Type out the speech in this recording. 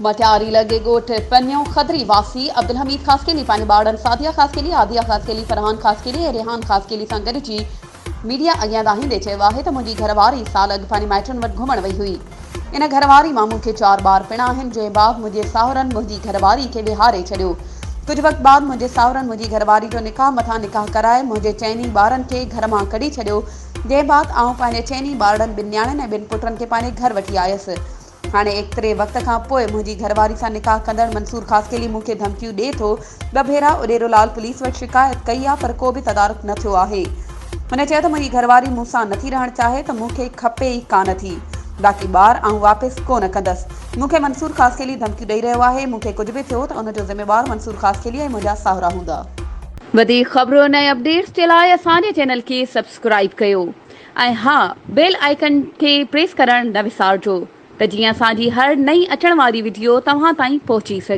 मटियारी लगे गोठ पन्यों खदरी वासी अब्दुल हमीद खासकेली पाने बाड़न सादिया खासकेली आदिया खासकेली फरहान खासकेली ऐं रेहान खासकेली सां गॾिजी मीडिया अॻियां दाहींदे चयो आहे त मुंहिंजी घरवारी साल अॻु पंहिंजे माइटनि वटि घुमण वई हुई। इन घरवारी मां मूंखे 4 ॿार पिण आहिनि, जंहिं बाद मुंहिंजे साहुरनि मुंहिंजी घरवारी खे विहारे छॾियो। कुझु वक़्तु बाद मुंहिंजे साहुरनि मुंहिंजी घरवारी जो निकाह मथां निकाह कराए मुंहिंजे चइनी ॿारनि खे घर मां कढी छॾियो। जंहिं बाद आउं पंहिंजे चइनी ॿारनि, 2 न्याणियुनि ऐं 2 पुटनि खे पंहिंजे घर वठी आयसि। हाणे एतिरे वक़्त खां पोइ मुंहिंजी घरवारी सां निकाह कंदड़ मंसूर खासकेली मूंखे धमकियूं ॾिए थो। 2 भेरा उॾेरोलाल पुलिस वटि शिकायत कई आहे, पर को बि तदारुक न थियो आहे। हुन चयो त मुंहिंजी घरवारी मूंसां नथी रहणु चाहे त मूंखे खपे ई कान थी, बाक़ी ॿार आउं वापसि कोन कंदसि। मूंखे मंसूर खासकेली धमकियूं ॾेई रहियो आहे। मूंखे कुझु बि थियो त उनजो ज़िम्मेवार मंसूर खासकेली ऐं मुंहिंजा साहुरा हूंदा। वधीक ख़बरुनि ऐं अपडेट्स जे लाइ असांजे चैनल खे सब्सक्राइब कयो ऐं हा, बेल आइकन खे प्रेस करणु न विसारिजो त जीअं असांजी हर नई अचण वारी वीडियो तव्हां ताईं पहुची सघे।